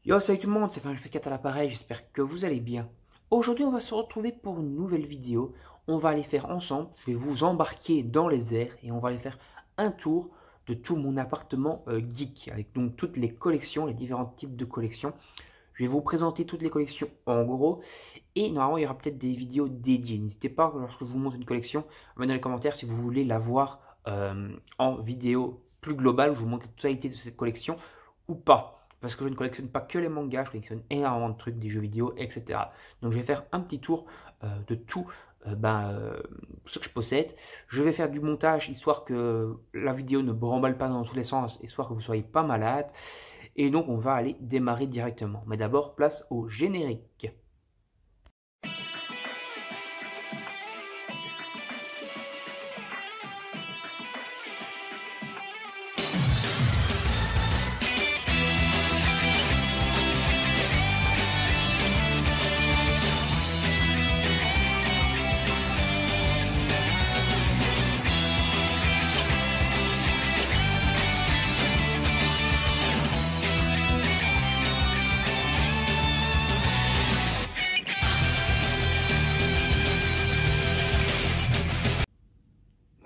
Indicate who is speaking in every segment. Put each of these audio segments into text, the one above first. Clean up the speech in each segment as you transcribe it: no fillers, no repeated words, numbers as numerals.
Speaker 1: Yo, salut tout le monde, c'est Final 4 à l'appareil, j'espère que vous allez bien. Aujourd'hui, on va se retrouver pour une nouvelle vidéo. On va aller faire ensemble, je vais vous embarquer dans les airs et on va aller faire un tour de tout mon appartement geek, avec donc toutes les collections, les différents types de collections. Je vais vous présenter toutes les collections en gros et normalement il y aura peut-être des vidéos dédiées. N'hésitez pas, lorsque je vous montre une collection, à mettre dans les commentaires si vous voulez la voir en vidéo plus globale, où je vous montre la totalité de cette collection ou pas. Parce que je ne collectionne pas que les mangas, je collectionne énormément de trucs, des jeux vidéo, etc. Donc je vais faire un petit tour de tout ce que je possède. Je vais faire du montage histoire que la vidéo ne bramballe pas dans tous les sens, histoire que vous ne soyez pas malade. Et donc on va aller démarrer directement. Mais d'abord, place au générique.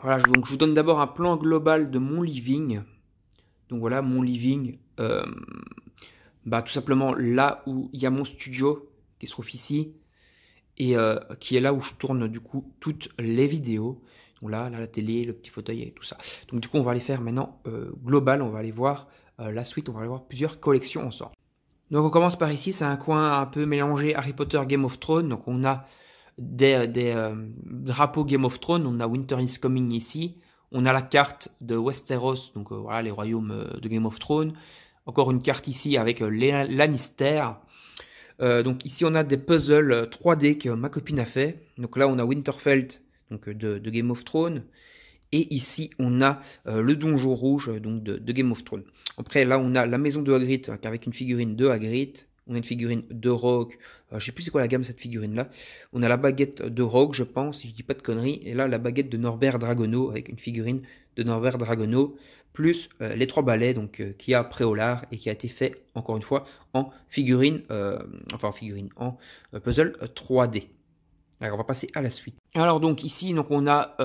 Speaker 1: Voilà, donc je vous donne d'abord un plan global de mon living. Donc voilà, mon living, tout simplement là où il y a mon studio qui se trouve ici et qui est là où je tourne du coup toutes les vidéos. Donc là, la télé, le petit fauteuil et tout ça. Donc du coup, on va aller faire maintenant global, on va aller voir la suite, on va aller voir plusieurs collections ensemble. Donc on commence par ici, c'est un coin un peu mélangé Harry Potter, Game of Thrones. Donc on a des drapeaux Game of Thrones, on a Winter is Coming ici, on a la carte de Westeros, donc voilà les royaumes de Game of Thrones, encore une carte ici avec les Lannister. Donc ici on a des puzzles 3D que ma copine a fait, donc là on a Winterfell donc de Game of Thrones, et ici on a le donjon rouge donc de Game of Thrones. Après là on a la maison de Hagrid avec une figurine de Hagrid. On a une figurine de Rogue. Je sais plus c'est quoi la gamme de cette figurine là. On a la baguette de Rogue je pense, si je dis pas de conneries. Et là la baguette de Norbert Dragono avec une figurine de Norbert Dragono. Plus les trois balais donc qui a Préolard et qui a été fait encore une fois en figurine, en puzzle 3D. Alors on va passer à la suite. Alors donc ici donc on a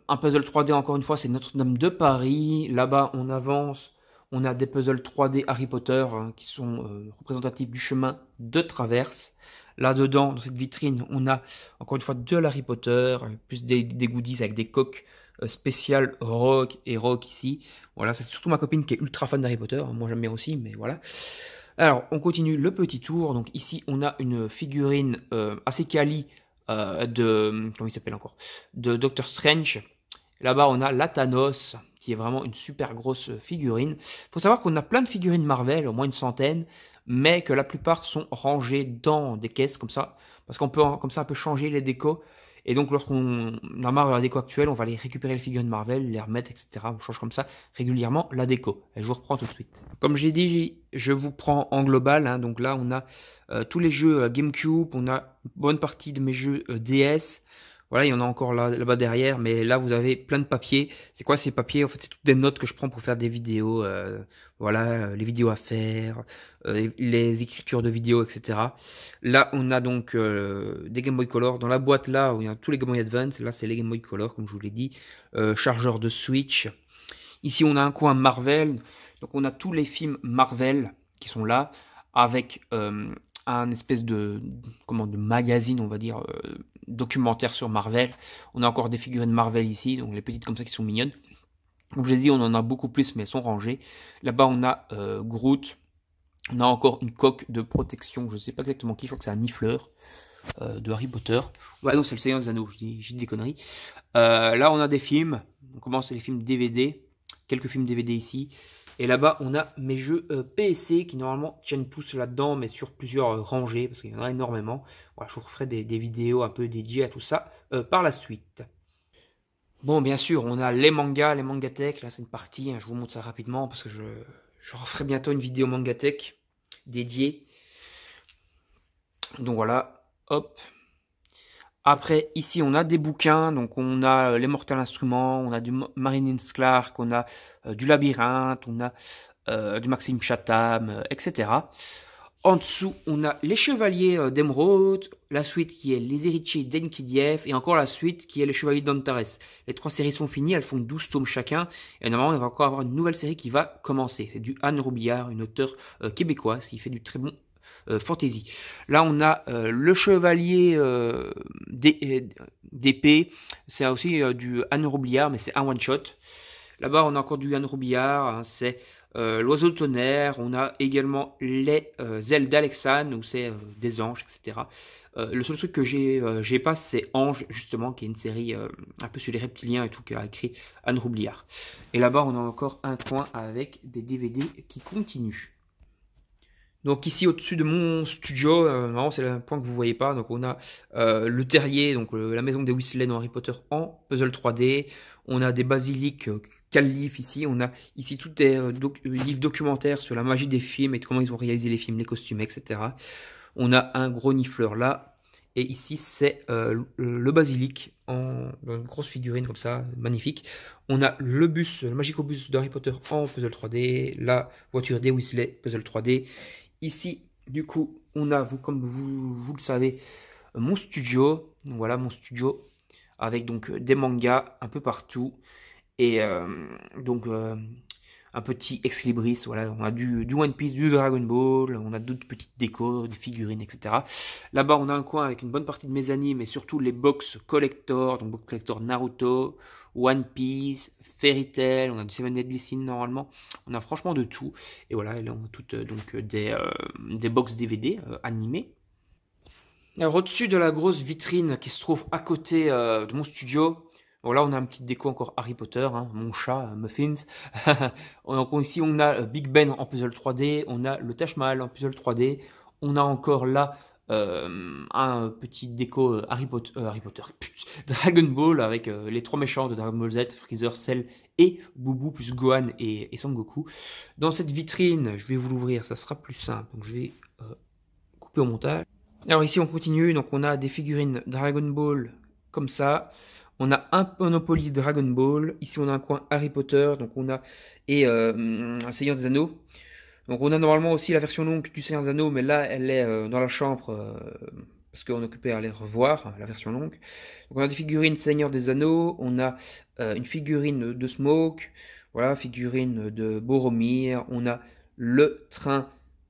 Speaker 1: un puzzle 3D encore une fois, c'est Notre-Dame de Paris. Là-bas on avance, on a des puzzles 3D Harry Potter qui sont représentatifs du chemin de traverse. Là-dedans, dans cette vitrine, on a encore une fois de l'Harry Potter, plus des goodies avec des coques spéciales rock et rock ici. Voilà, c'est surtout ma copine qui est ultra fan d'Harry Potter, moi j'aime bien aussi, mais voilà. Alors, on continue le petit tour. Donc ici, on a une figurine assez quali comment il s'appelle encore, de Doctor Strange. Là-bas, on a la Thanos, qui est vraiment une super grosse figurine. Il faut savoir qu'on a plein de figurines Marvel, au moins une centaine, mais que la plupart sont rangées dans des caisses comme ça, parce qu'on peut comme ça un peu changer les décos. Et donc, lorsqu'on a marre de la déco actuelle, on va aller récupérer les figurines Marvel, les remettre, etc. On change comme ça régulièrement la déco. Et je vous reprends tout de suite. Comme j'ai dit, je vous prends en global. Hein, donc là, on a tous les jeux GameCube, on a une bonne partie de mes jeux DS. Voilà, il y en a encore là-bas derrière, mais là, vous avez plein de papiers. C'est quoi ces papiers? En fait, c'est toutes des notes que je prends pour faire des vidéos. Voilà, les vidéos à faire, les écritures de vidéos, etc. Là, on a donc des Game Boy Color. Dans la boîte, là, où il y a tous les Game Boy Advance. Là, c'est les Game Boy Color, comme je vous l'ai dit. Chargeur de Switch. Ici, on a un coin Marvel. Donc, on a tous les films Marvel qui sont là, avec un espèce de magazine, on va dire, documentaire sur Marvel. On a encore des figurines Marvel ici, donc les petites comme ça qui sont mignonnes. Comme je l'ai dit, on en a beaucoup plus, mais elles sont rangées. Là-bas, on a Groot. On a encore une coque de protection, je ne sais pas exactement qui, je crois que c'est un nifleur de Harry Potter. Ouais, non, c'est le Seigneur des Anneaux, je dis des conneries. Là, on a des films. On commence les films DVD. Quelques films DVD ici. Et là-bas, on a mes jeux PSC qui normalement tiennent tous là-dedans, mais sur plusieurs rangées, parce qu'il y en a énormément. Voilà, je vous referai des vidéos un peu dédiées à tout ça par la suite. Bon, bien sûr, on a les mangas, les mangatech. Là, c'est une partie, hein, je vous montre ça rapidement, parce que je referai bientôt une vidéo mangatech dédiée. Donc voilà, hop. Après, ici, on a des bouquins. Donc, on a les Mortal Instruments, on a du Marilyn Clark, on a du Labyrinthe, on a du Maxime Chatham, etc. En dessous, on a les Chevaliers d'Emeraude, la suite qui est les Héritiers d'Enkidief, et encore la suite qui est les Chevaliers d'Antares. Les 3 séries sont finies, elles font 12 tomes chacun, et normalement, il va encore avoir une nouvelle série qui va commencer. C'est du Anne Robillard, une auteure québécoise qui fait du très bon fantasy. Là, on a le Chevalier d'épée, c'est aussi du Anne Robillard, mais c'est un one-shot. Là-bas, on a encore du Anne Robillard, hein, c'est l'oiseau de tonnerre. On a également les ailes d'Alexandre, où c'est des anges, etc. Le seul truc que j'ai pas, c'est Ange, justement, qui est une série un peu sur les reptiliens et tout, qu'a écrit Anne Roubliard. Et là-bas, on a encore un coin avec des DVD qui continuent. Donc ici au-dessus de mon studio, vraiment c'est le point que vous voyez pas. Donc on a le terrier, donc la maison des Weasley dans Harry Potter en puzzle 3D. On a des basiliques Calif ici. On a ici tous des livres documentaires sur la magie des films et comment ils ont réalisé les films, les costumes, etc. On a un gros nifleur là. Et ici c'est le basilic dans une grosse figurine comme ça, magnifique. On a le bus, le Magicobus de Harry Potter en puzzle 3D. La voiture des Weasley, puzzle 3D. Ici, du coup, on a, comme vous le savez, mon studio. Donc voilà, mon studio avec donc des mangas un peu partout. Et donc un petit ex libris. Voilà, on a du One Piece, du Dragon Ball, on a d'autres petites décos, des figurines, etc. Là-bas, on a un coin avec une bonne partie de mes animes et surtout les box collector. Donc box collector Naruto, One Piece, Fairy Tail, on a du Seven Deadly Sins normalement. On a franchement de tout. Et voilà, là on a toutes donc des box DVD animés. Alors au-dessus de la grosse vitrine qui se trouve à côté de mon studio, bon là on a un petit déco encore Harry Potter, hein, mon chat Muffins. Donc ici on a Big Ben en puzzle 3D, on a le Taj Mahal en puzzle 3D, on a encore là un petit déco Harry Potter, Dragon Ball avec les 3 méchants de Dragon Ball Z, Freezer, Cell et Boubou plus Gohan et Son Goku. Dans cette vitrine, je vais vous l'ouvrir, ça sera plus simple. Donc je vais couper au montage. Alors ici on continue, donc on a des figurines Dragon Ball comme ça. On a un Monopoly Dragon Ball. Ici on a un coin Harry Potter, donc on a un Seigneur des Anneaux. Donc on a normalement aussi la version longue du Seigneur des Anneaux, mais là elle est dans la chambre parce qu'on est occupé à les revoir, la version longue. Donc on a des figurines Seigneur des Anneaux, on a une figurine de Smoke, voilà, figurine de Boromir, on a le train,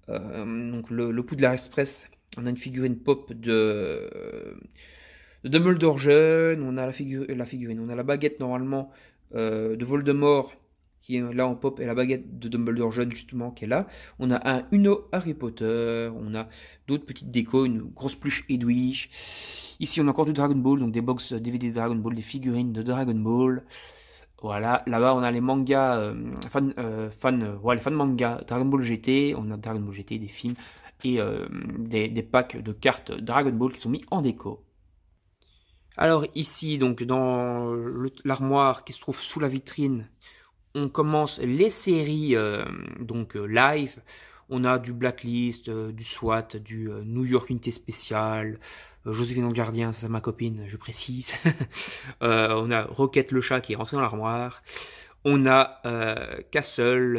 Speaker 1: donc le Poudlard Express. On a une figurine pop de Dumbledore jeune, on a la figurine, on a la baguette normalement de Voldemort qui est là en pop et la baguette de Dumbledore jeune justement qui est là. On a un Uno Harry Potter, on a d'autres petites décos, une grosse pluche Edwige. Ici on a encore du Dragon Ball, donc des box DVD Dragon Ball, des figurines de Dragon Ball. Voilà, là-bas on a les mangas, les fans manga Dragon Ball GT, on a Dragon Ball GT, des films et des packs de cartes Dragon Ball qui sont mis en déco. Alors ici, donc dans l'armoire qui se trouve sous la vitrine, on commence les séries live. On a du Blacklist, du SWAT, du New York Unité Spéciale, Joséphine le Gardien, ça c'est ma copine, je précise. On a Rocket le chat qui est rentré dans l'armoire. On a Castle,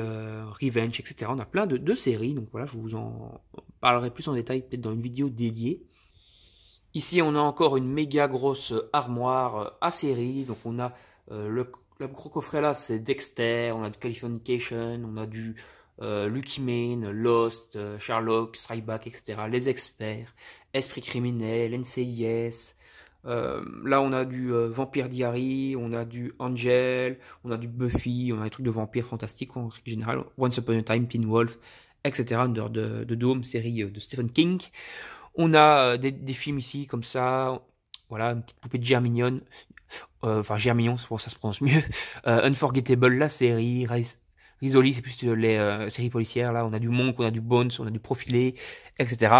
Speaker 1: Revenge, etc. On a plein de séries, donc voilà, je vous en parlerai plus en détail peut-être dans une vidéo dédiée. Ici, on a encore une méga grosse armoire à séries, donc on a le gros coffret là, c'est Dexter, on a du Californication, on a du Lucky Mane, Lost, Sherlock, Strike Back, etc. Les experts, Esprit criminel, NCIS. Là, on a du Vampire Diary, on a du Angel, on a du Buffy, on a des trucs de vampires fantastiques en général. Once Upon a Time, Teen Wolf, etc. Under de Dome, série de Stephen King. On a des films ici comme ça. Voilà, une petite poupée de Germignon. Enfin, Germignon, ça se prononce mieux. Unforgettable, la série. Rizzoli, c'est plus les séries policières. Là, on a du Monk, on a du Bones, on a du Profilé, etc.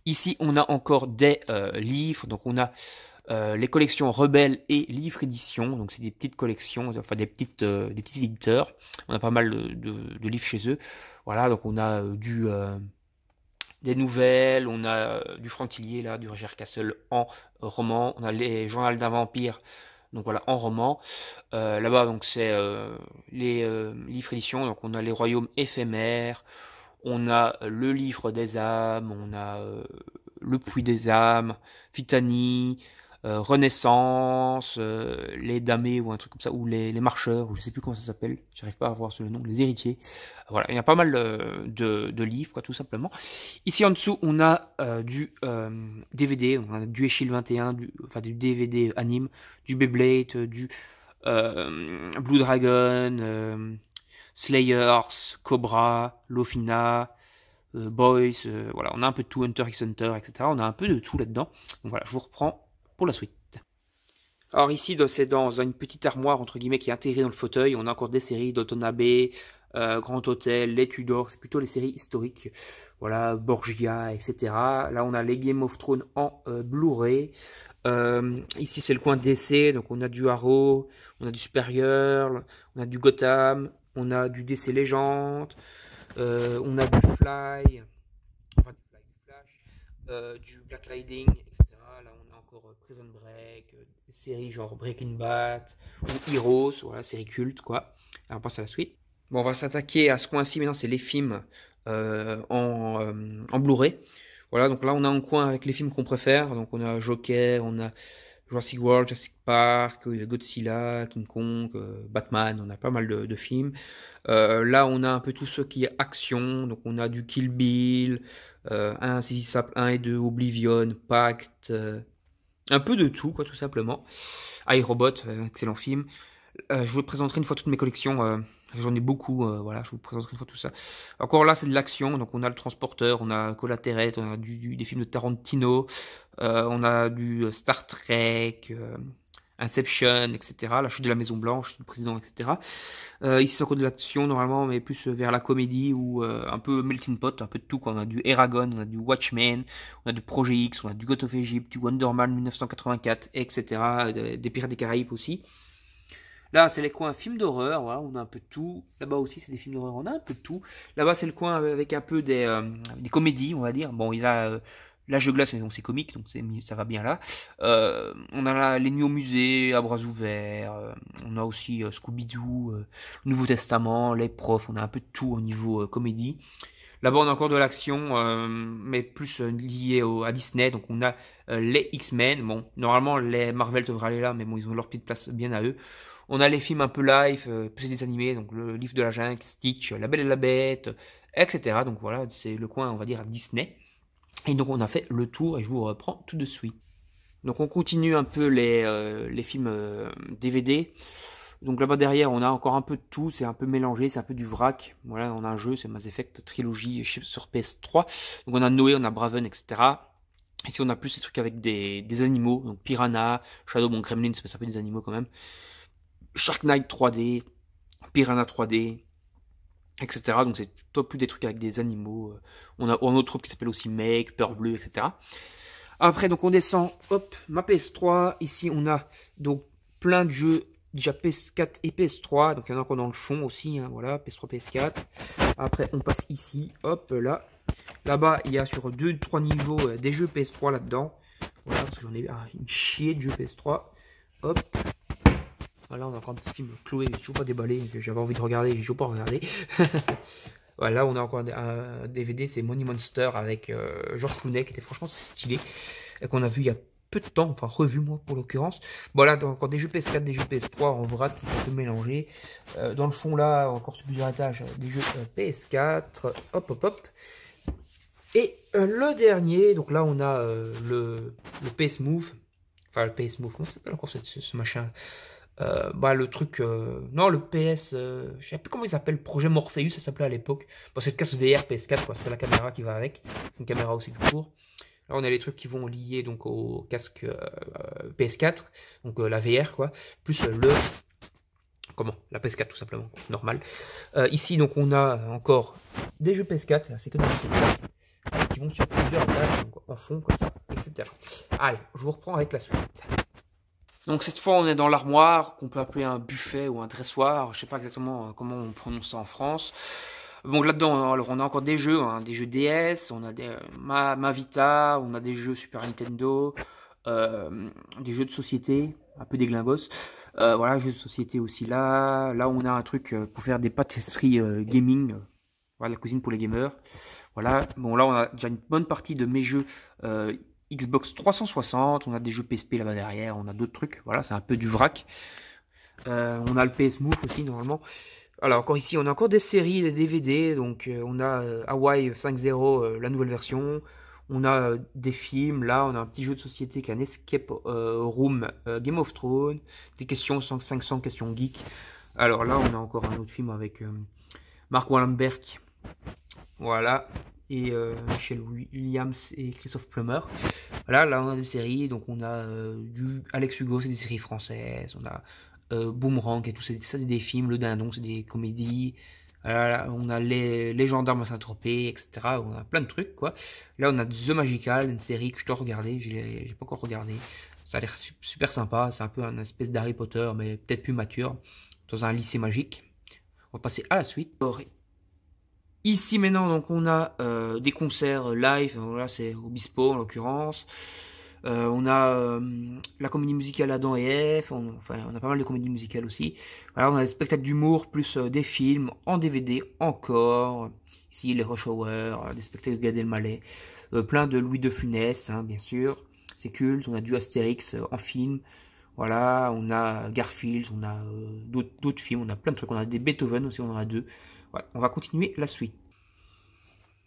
Speaker 1: Ici, on a encore des livres. Donc, on a les collections Rebelle et Livre Édition. Donc, c'est des petites collections, enfin des petits éditeurs. On a pas mal de livres chez eux. Voilà, donc on a des nouvelles, on a du Franck Tillier, là, du Roger Castle en roman. On a les Journal d'un vampire, donc voilà, en roman. Là-bas, donc c'est les livres éditions. Donc on a les Royaumes éphémères. On a le livre des âmes, on a le puits des âmes, Fitani, Renaissance, les damnés ou un truc comme ça, ou les marcheurs, ou je sais plus comment ça s'appelle, j'arrive pas à voir sur le nom, les héritiers. Voilà, il y a pas mal de livres, quoi, tout simplement. Ici en dessous, on a du DVD, on a du Echill 21, enfin du DVD anime, du Beyblade, du Blue Dragon, Slayers, Cobra, Lofina, Boys, voilà, on a un peu de tout, Hunter x Hunter, etc. On a un peu de tout là-dedans. Donc voilà, je vous reprends pour la suite. Alors ici, c'est dans une petite armoire, entre guillemets, qui est intégrée dans le fauteuil. On a encore des séries d'Otonabe, Grand Hôtel, Les Tudors, c'est plutôt les séries historiques. Voilà, Borgia, etc. Là, on a les Game of Thrones en Blu-ray. Ici, c'est le coin DC, donc on a du Arrow, on a du Supergirl, on a du Gotham, on a du DC Legend, on a du Fly, enfin du Fly, du Flash, du Black Lightning, etc. Là, on a encore Prison Break, des séries genre Breaking Bad ou Heroes, voilà, série culte, quoi. Alors, on passe à la suite. Bon, on va s'attaquer à ce coin-ci, maintenant, c'est les films en Blu-ray. Voilà, donc là, on a un coin avec les films qu'on préfère. Donc, on a Joker, on a Jurassic World, Jurassic Park, Godzilla, King Kong, Batman, on a pas mal de films. Là, on a un peu tout ce qui est action. Donc, on a du Kill Bill, 1, Saisissable 1 et 2, Oblivion, Pacte, un peu de tout, quoi, tout simplement. iRobot, excellent film. Je vous présenterai une fois toutes mes collections. J'en ai beaucoup, voilà, je vous présenterai une fois tout ça. Encore là, c'est de l'action, donc on a le Transporteur, on a Collateral, on a des films de Tarantino, on a du Star Trek, Inception, etc. La chute de la Maison Blanche, le président, etc. Ici, c'est encore de l'action, normalement, mais plus vers la comédie ou un peu melting pot, un peu de tout, quoi. On a du Eragon, on a du Watchmen, on a du Projet X, on a du God of Egypt, du Wonder Man 1984, etc. Des Pirates des Caraïbes aussi. Là, c'est les coins films d'horreur, voilà, on a un peu de tout. Là-bas aussi, c'est des films d'horreur, on a un peu de tout. Là-bas, c'est le coin avec un peu des comédies, on va dire. Bon, il a L'âge de glace, mais bon, c'est comique, donc ça va bien là. On a là les nuits au musée, à bras ouverts. On a aussi Scooby-Doo, le Nouveau Testament, les profs. On a un peu de tout au niveau comédie. Là-bas, on a encore de l'action, mais plus lié à Disney. Donc, on a les X-Men. Bon, normalement, les Marvel devraient aller là, mais bon, ils ont leur petite place bien à eux. On a les films un peu live, plus des animés, donc le livre de la jungle, Stitch, La Belle et la Bête, etc. Donc voilà, c'est le coin, on va dire, à Disney. Et donc, on a fait le tour et je vous reprends tout de suite. Donc, on continue un peu les films DVD. Donc là-bas derrière, on a encore un peu de tout, c'est un peu mélangé, c'est un peu du vrac. Voilà, on a un jeu, c'est Mass Effect Trilogy sur PS3. Donc on a Noé, on a Braven, etc. Ici on a plus ces trucs avec des animaux, donc Piranha, Shadow, bon Gremlins, mais ça fait des animaux quand même. Shark Knight 3D, Piranha 3D, etc. Donc c'est toi plus des trucs avec des animaux. On a un autre truc qui s'appelle aussi Make, Peur Bleu, etc. Après donc on descend, hop, ma PS3. Ici on a donc plein de jeux. Déjà PS4 et PS3, donc il y en a encore dans le fond aussi, hein, voilà, PS3, PS4. Après, on passe ici, hop, là. Là-bas, il y a sur 2-3 niveaux des jeux PS3 là-dedans. Voilà, parce que j'en ai une chier de jeux PS3. Hop. Voilà, on a encore un petit film Chloé, j'ai toujours pas déballé, j'avais envie de regarder, j'ai toujours pas regardé. Voilà, on a encore un DVD, c'est Money Monster avec Georges Clooney, qui était franchement stylé, et qu'on a vu il y a peu de temps, enfin revu moi pour l'occurrence. Voilà, donc encore des jeux PS4, des jeux PS3 en vrac qui sont un peu mélangés. Dans le fond là, encore sur plusieurs étages, des jeux PS4, hop hop hop. Et le dernier, donc là on a le PS Move, enfin le PS Move, comment ça s'appelle encore ce machin? Le truc, non, le PS, je sais plus comment il s'appelle, Projet Morpheus, ça s'appelait à l'époque. Bon, c'est le casque VR PS4, quoi, c'est la caméra qui va avec. C'est une caméra aussi du court. Là, on a les trucs qui vont lier donc au casque PS4, donc la VR, quoi, plus la PS4 tout simplement, normal. Ici, donc, on a encore des jeux PS4, c'est que des jeux PS4, qui vont sur plusieurs étages, donc en fond, comme ça, etc. Allez, je vous reprends avec la suite. Donc cette fois on est dans l'armoire qu'on peut appeler un buffet ou un dressoir, je sais pas exactement comment on prononce ça en France. Bon là-dedans alors on a encore des jeux, hein, des jeux DS, on a des Ma Vita, on a des jeux Super Nintendo, des jeux de société, un peu des glingos. Voilà, jeux de société aussi là. Là on a un truc pour faire des pâtisseries gaming. Voilà, la cuisine pour les gamers. Voilà, bon là on a déjà une bonne partie de mes jeux Xbox 360, on a des jeux PSP là-bas derrière, on a d'autres trucs, voilà, c'est un peu du vrac. On a le PS Move aussi normalement. Alors encore ici, on a encore des séries, des DVD, donc on a Hawaii 5.0, la nouvelle version. On a des films, là on a un petit jeu de société qui est un Escape Room Game of Thrones, des questions 500 questions geek. Alors là on a encore un autre film avec Mark Wahlberg, voilà, et Michelle Williams et Christophe Plummer. Voilà, là on a des séries, donc on a du Alex Hugo, c'est des séries françaises, on a Boomerang et tout ça, c'est des films, Le Dindon, c'est des comédies. Là, on a les gendarmes à Saint-Tropez, etc. On a plein de trucs, quoi. Là, on a The Magical, une série que je dois regarder, j'ai pas encore regardé. Ça a l'air super sympa, c'est un peu un espèce d'Harry Potter, mais peut-être plus mature, dans un lycée magique. On va passer à la suite. Ici maintenant, donc on a des concerts live, là c'est Obispo en l'occurrence. On a la comédie musicale Adam et Ève, enfin on a pas mal de comédies musicales aussi. Voilà, on a des spectacles d'humour plus des films en DVD encore. Ici les Rush Hour, des spectacles de Gad Elmaleh, plein de Louis de Funès, hein, bien sûr. C'est culte. On a du Astérix en film. Voilà, on a Garfield, on a d'autres films, on a plein de trucs. On a des Beethoven aussi, on en a deux. Voilà, on va continuer la suite.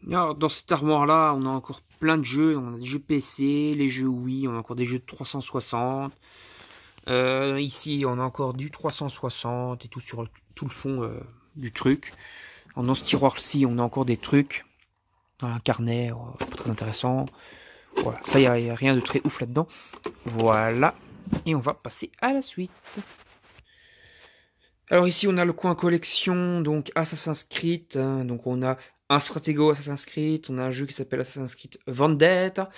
Speaker 1: Alors, dans cette armoire-là, on a encore plein de jeux. On a des jeux PC, les jeux Wii, on a encore des jeux de 360. Ici, on a encore du 360 et tout sur tout le fond du truc. Alors, dans ce tiroir-ci, on a encore des trucs. Un carnet, pas très intéressant. Voilà, ça, il n'y a rien de très ouf là-dedans. Voilà, et on va passer à la suite. Alors ici on a le coin collection, donc Assassin's Creed, hein, donc on a un Stratego Assassin's Creed, on a un jeu qui s'appelle Assassin's Creed Vendetta,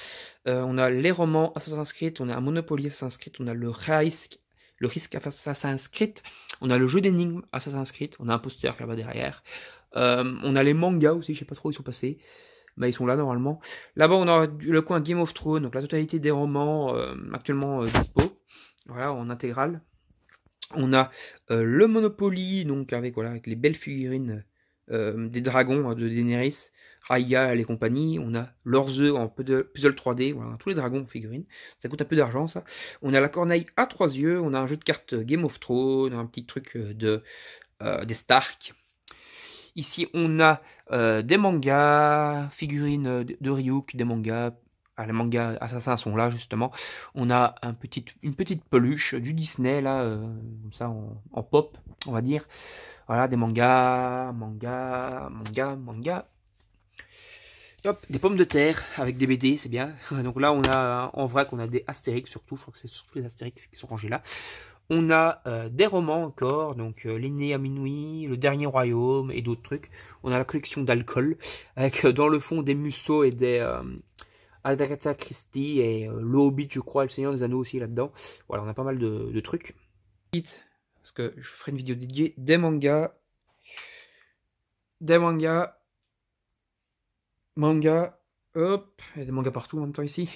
Speaker 1: on a les romans Assassin's Creed, on a un Monopoly Assassin's Creed, on a le risque Assassin's Creed, on a le jeu d'énigmes Assassin's Creed, on a un poster là-bas derrière, on a les mangas aussi, je sais pas trop où ils sont passés, mais ils sont là normalement. Là-bas on a le coin Game of Thrones, donc la totalité des romans actuellement dispo, voilà en intégrale. On a le Monopoly, donc avec, voilà, avec les belles figurines des dragons de Daenerys, Rhaegal et compagnie. On a leurs œufs en puzzle 3D, voilà, tous les dragons en figurines. Ça coûte un peu d'argent, ça. On a la corneille à 3 yeux, on a un jeu de cartes Game of Thrones, un petit truc des Stark. Ici, on a des mangas, figurines de Ryuk, des mangas. Ah, les mangas assassins sont là justement. On a une petite peluche du Disney là, comme ça en pop, on va dire. Voilà, des mangas. Hop, des pommes de terre avec des BD, c'est bien. Donc là, on a en vrac, on a des Astérix surtout. Je crois que c'est surtout les Astérix qui sont rangés là. On a des romans encore, donc L'aîné à minuit, Le dernier royaume et d'autres trucs. On a la collection d'alcool avec dans le fond des Musso et des Agatha Christie et le Hobbit, je crois, et le Seigneur des Anneaux aussi là-dedans. Voilà, on a pas mal de trucs. Parce que je ferai une vidéo dédiée des mangas, hop, il y a des mangas partout en même temps ici.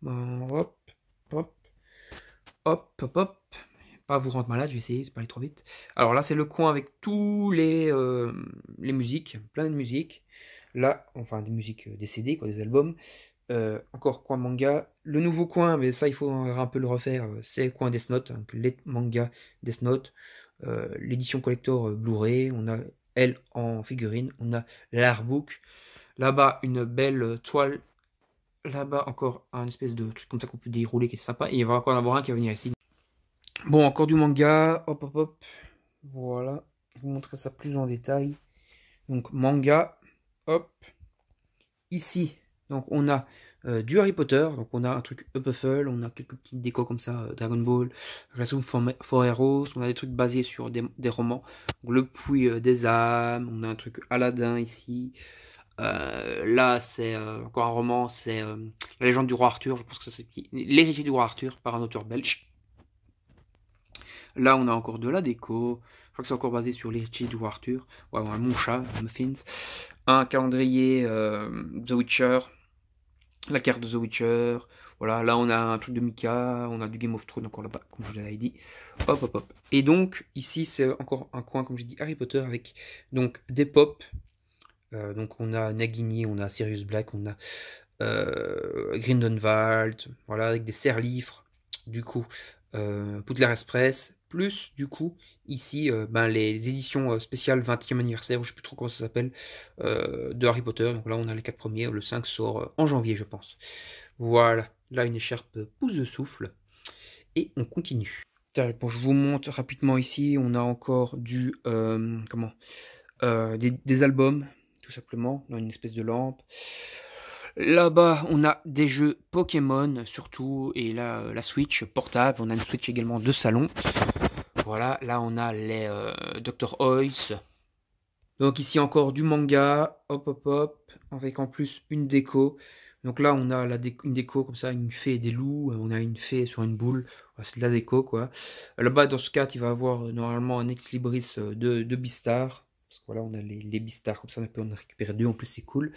Speaker 1: Bon, hop, hop, hop, hop, hop. Pas vous rendre malade, je vais essayer, c'est pas aller trop vite. Alors là, c'est le coin avec tous les musiques, plein de musiques. Là, enfin des musiques, des CD, quoi, des albums. Encore coin manga. Le nouveau coin, mais ça, il faut un peu le refaire. C'est coin Death Note, hein, les mangas Death Note. L'édition collector Blu-ray. On a elle en figurine. On a l'artbook. Là-bas, une belle toile. Là-bas, encore un espèce de truc comme ça qu'on peut dérouler qui est sympa. Et il va encore en avoir un qui va venir ici. Bon, encore du manga, hop hop hop, voilà, je vais vous montrer ça plus en détail. Donc manga, hop, ici, donc on a du Harry Potter, donc on a un truc Up-Puffle, on a quelques petites décos comme ça, Dragon Ball, Classroom for Heroes, on a des trucs basés sur des romans, donc, Le Puits des âmes, on a un truc Aladdin ici. Là c'est encore un roman, c'est La légende du roi Arthur, je pense que ça c'est L'héritier du roi Arthur par un auteur belge. Là, on a encore de la déco. Je crois que c'est encore basé sur l'héritier du roi Arthur. Ouais, ouais, mon chat, Muffins. Un calendrier The Witcher. La carte de The Witcher. Voilà, là on a un truc de Mika. On a du Game of Thrones encore là-bas, comme je vous l'avais dit. Hop, hop, hop. Et donc, ici, c'est encore un coin, comme j'ai dit, Harry Potter avec donc des pop. Donc on a Nagini, on a Sirius Black, on a Grindelwald, voilà, avec des serre-livres, du coup, Poudlard Express, plus, du coup, ici, ben, les éditions spéciales 20e anniversaire, ou je sais plus trop comment ça s'appelle, de Harry Potter. Donc là, on a les 4 premiers, le 5 sort en janvier, je pense. Voilà, là, une écharpe pouce de souffle, et on continue. Bon, je vous montre rapidement ici, on a encore des albums, tout simplement, dans une espèce de lampe. Là-bas, on a des jeux Pokémon, surtout, et là, la Switch portable. On a une Switch également de salon. Voilà, là, on a les Dr. Oys. Donc ici, encore du manga, hop, hop, hop, avec en plus une déco. Donc là, on a une déco comme ça, une fée et des loups. On a une fée sur une boule. Voilà, c'est de la déco, quoi. Là-bas, dans ce cas, il va avoir normalement un ex libris de Beastar. Parce que voilà, on a les Beastars, comme ça, on peut en récupérer deux. En plus, c'est cool.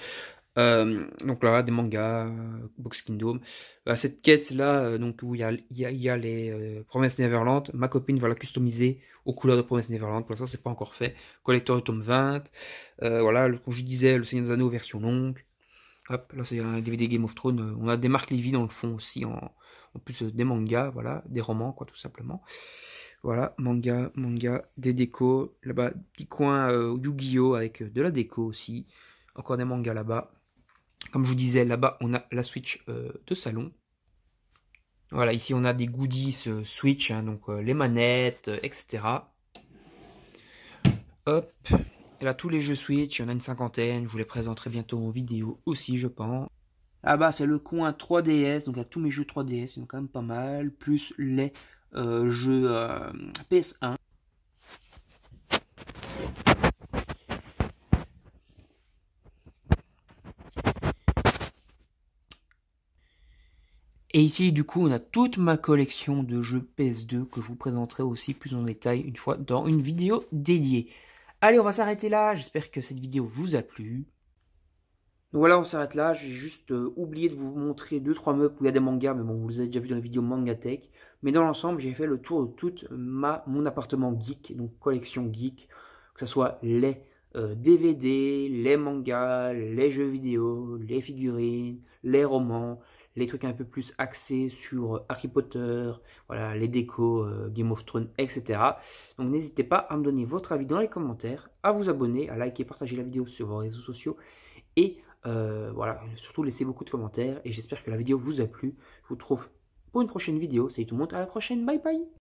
Speaker 1: Donc là, des mangas, Box Kingdom. Cette caisse-là, donc où il y a les Promesses Neverland, ma copine va la customiser aux couleurs de Promesses Neverland. Pour l'instant, c'est pas encore fait. Collector de tome 20. Voilà, comme je disais, Le Seigneur des Anneaux version longue. Hop, là, c'est un DVD Game of Thrones. On a des Mark Levy dans le fond aussi, en plus des mangas, voilà, des romans, quoi, tout simplement. Voilà, manga, des décos. Là-bas, petit coin Yu-Gi-Oh! Avec de la déco aussi. Encore des mangas là-bas. Comme je vous disais, là-bas, on a la Switch de salon. Voilà, ici, on a des goodies Switch, hein, donc les manettes, etc. Hop. Et là, tous les jeux Switch, il y en a une cinquantaine. Je vous les présenterai bientôt en vidéo aussi, je pense. Là-bas, c'est le coin 3DS. Donc, il y a tous mes jeux 3DS, ils sont quand même pas mal. Plus les jeux PS1. Et ici, du coup, on a toute ma collection de jeux PS2 que je vous présenterai aussi plus en détail une fois dans une vidéo dédiée. Allez, on va s'arrêter là. J'espère que cette vidéo vous a plu. Donc voilà, on s'arrête là. J'ai juste oublié de vous montrer 2-3 meubles où il y a des mangas, mais bon, vous les avez déjà vu dans la vidéo Mangatech. Mais dans l'ensemble, j'ai fait le tour de tout mon appartement geek, donc collection geek, que ce soit les DVD, les mangas, les jeux vidéo, les figurines, les romans, les trucs un peu plus axés sur Harry Potter, voilà, les décos, Game of Thrones, etc. Donc n'hésitez pas à me donner votre avis dans les commentaires, à vous abonner, à liker, partager la vidéo sur vos réseaux sociaux et voilà, surtout laissez beaucoup de commentaires et j'espère que la vidéo vous a plu. Je vous retrouve pour une prochaine vidéo. Salut tout le monde, à la prochaine, bye bye.